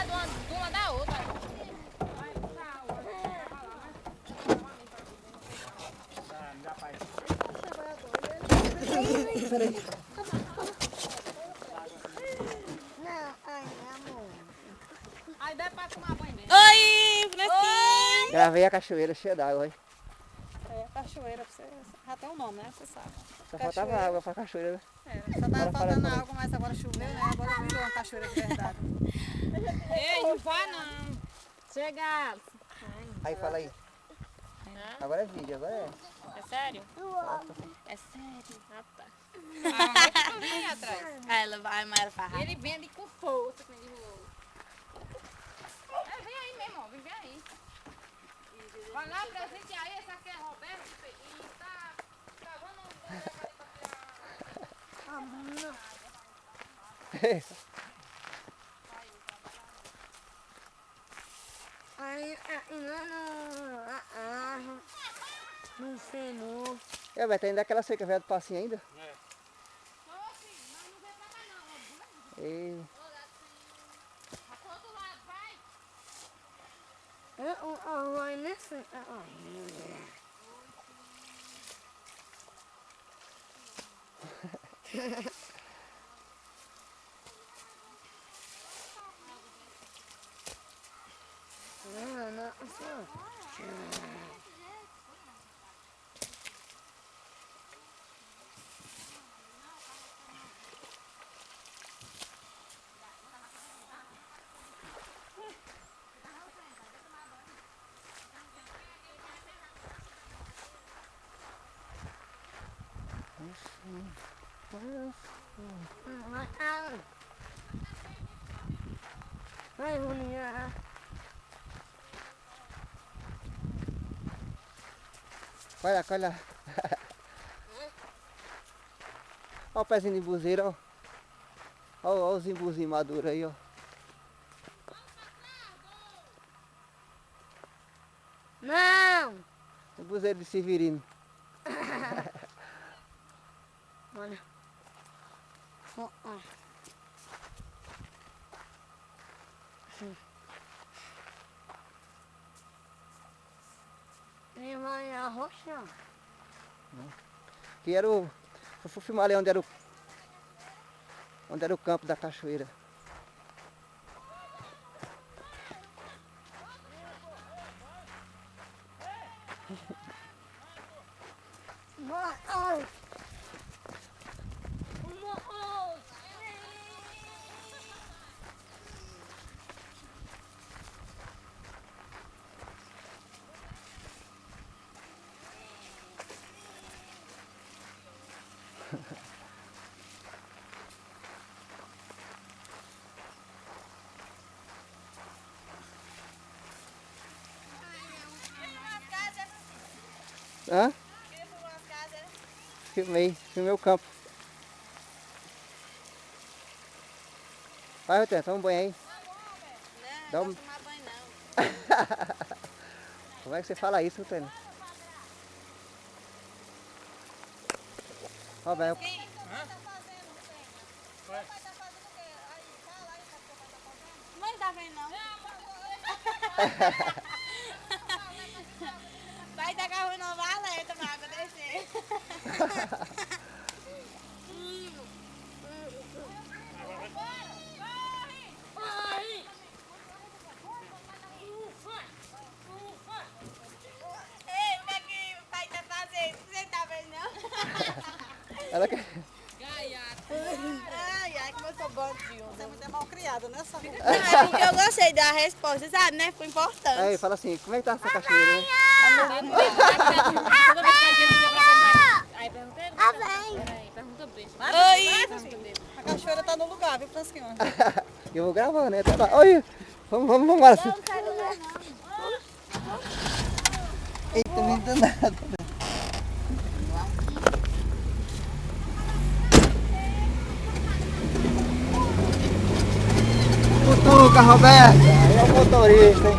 de uma da outra. Aí dá pra tomar banho mesmo. Oi, fresquinho. Gravei a cachoeira cheia d'água, hein? É, cachoeira, você já tem um nome, né? Você sabe. Só faltava água pra cachoeira, né? É, só tava faltando água, mas agora choveu, né? Agora virou uma cachoeira de verdade. Ei, não vá não. Chega. Aí, fala aí. Agora é vídeo, agora é. É sério? É sério. Ah, tá. Vem atrás. Ela vai, mas ela faz. Ele vem ali com força, com ele rolo. É, vem aí mesmo, ó. Vem aí. Vai lá, presente aí. Esse aqui é Roberto e tá cavando um buraco ali pra tirar. Aí, não sei não. É, Beto, ainda é aquela seca velha do passinho ainda? Ô, filho, nós não vem pra cá não. E... Vai pro outro lado, vai. Vai nesse... Não, vai, Juninha. Olha lá, olha lá. Olha o pezinho de buzeira, ó. Olha os imbuzinhos maduros aí, ó. Não! O buzeiro de Severino. Olha. Ele vai arrochar. Que era o... Eu fui filmar ali onde era o campo da cachoeira. Hã? Filmei o campo. Vai, Rotem, toma um banho aí. Não, Dá não um... vou tomar banho não. Como é que você fala isso, Rotem? Roberto. Mãe, tá vendo não? Vai tacar ruim não, vai alerta pra água descer. Ei, o que é que o pai tá fazendo? Você tá vendo não? Ela quer... Ai, ai, como eu sou bandinho. Você é muito mal criada, né? Só... Não, é porque eu gostei da resposta, sabe, né? Foi importante. Aí, fala assim, como é que tá essa cachoeira, né? Toda vez que a gente liga pra perguntar. Aí perguntei. Peraí, pergunta bem. Oi! A cachoeira tá no lugar, viu, Francisquinho? Eu vou gravando, né? Tá lá. Oi! Vamos embora. Eu não quero ver, não. Eita, não dá nada. Cutuca, Roberto! Aí é o motorista, hein?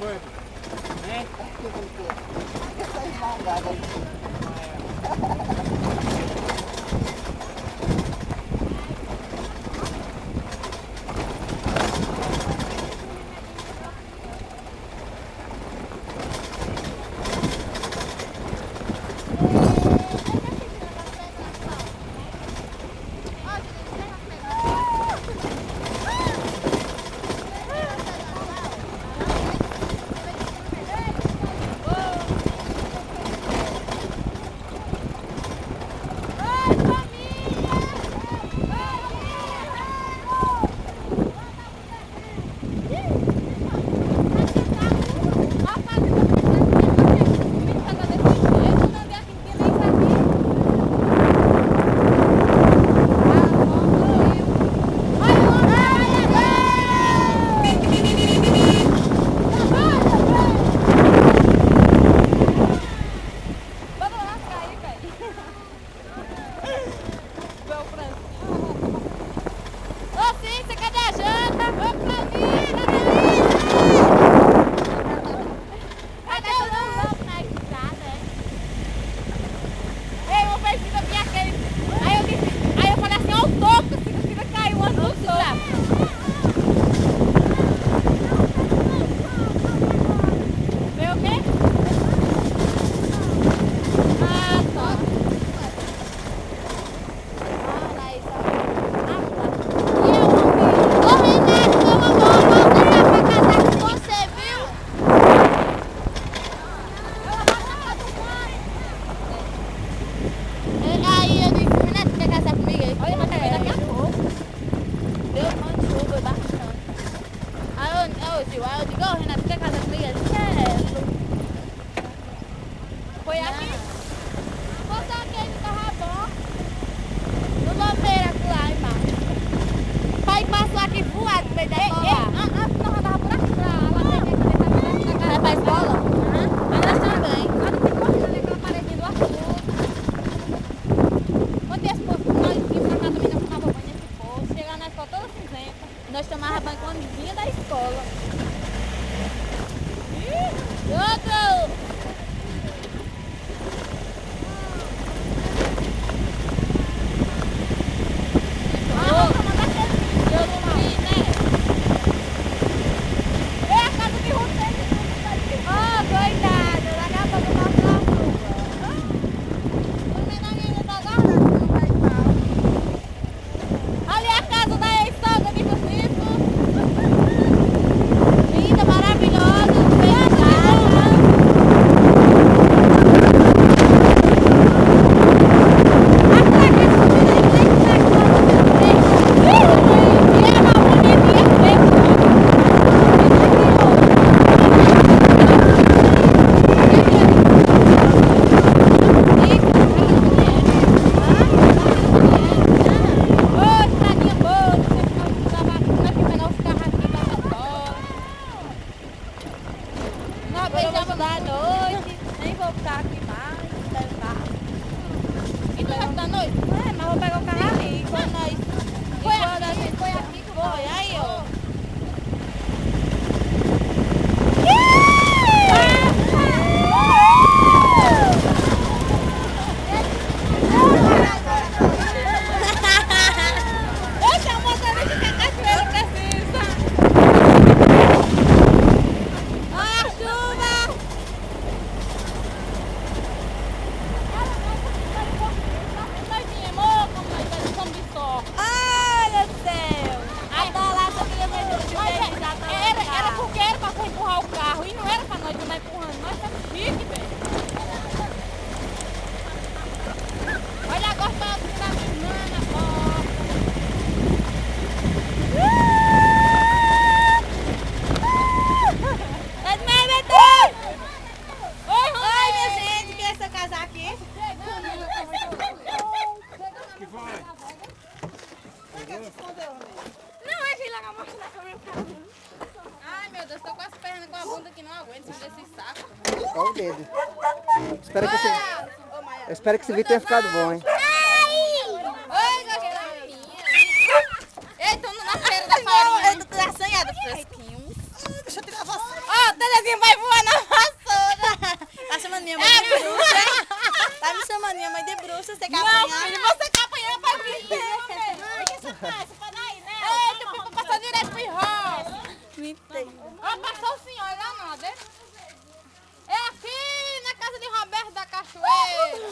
quanto? Né? Essa esmagada aí. Nós tomávamos banho quando vinha da escola. Outro! Ai, meu Deus, tô com as pernas com a bunda que não aguenta desse saco. Só o dedo. Espero que esse vídeo tenha ficado bom, hein? Oi, gostei da minha. Ei, tô na feira da farinha. Eu tô assanhada, fresquinho. Deixa eu tirar você. Ó, Terezinha, tem. Ó, passou o senhor lá, não, dele? É aqui na casa de Roberto da Cachoeira.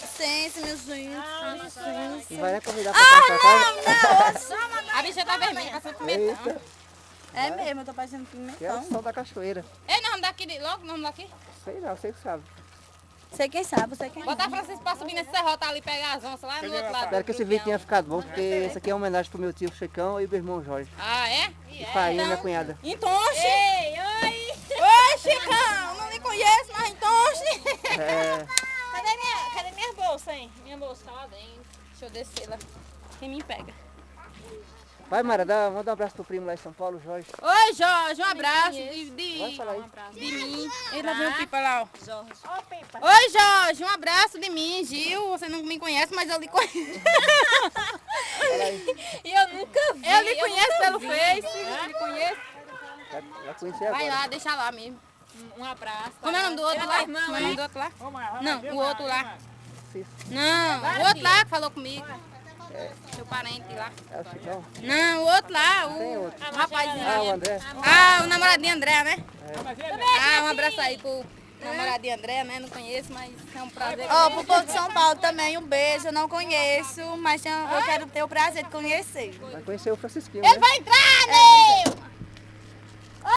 Licença, meus gente. Não vai nem convidar pra passar casa. A bicha tá vermelha, passando pimentão. Eita, É mesmo, eu tô parecendo que é o pimentão. sol da cachoeira. Ei, nós vamos daqui logo, nós vamos daqui. Sei não, sei que sabe. Sei quem sabe, sei quem Botar Francisco pra subir nesse serrote ali, pegar as onças lá no outro lado. Espero que esse vídeo tenha ficado bom, porque esse aqui é uma homenagem pro meu tio Chicão e meu irmão Jorge. Ah, é? E Fainha, minha cunhada. Entonce. Ei, oi! Oi, Chicão. Não lhe conheço, mas entonce. É, Cadê minha bolsa, hein? Minha bolsa tá lá dentro. Deixa eu descer lá. Quem me pega? vai, Mara, manda um abraço pro primo lá em São Paulo, Jorge. Oi, Jorge, um abraço Vai falar aí. de mim. Ele lá vem o Pipa lá, ó. Oi, Jorge, um abraço de mim, Gil. Você não me conhece, mas eu lhe conheço. Fala aí. E eu nunca vi. Eu lhe conheço pelo Face. Eu lhe conheço. Já conheci Vai agora. lá, deixa lá mesmo. Um abraço. Como é o nome do outro lá? Como é o nome do outro lá? Não, o outro lá. Não, o outro lá que falou comigo. Seu parente lá. É o Chicão? Não, o outro lá, Tem o outro. rapazinho Ah, o lá. André. Ah, o namoradinho André, né? Ah, um abraço aí pro namoradinho André, né? Não conheço, mas é um prazer. Ó, pro povo de São Paulo também, um beijo. Eu não conheço, mas eu quero ter o prazer de conhecer. Vai conhecer o Francisquinho, Ele né? vai entrar, Nil!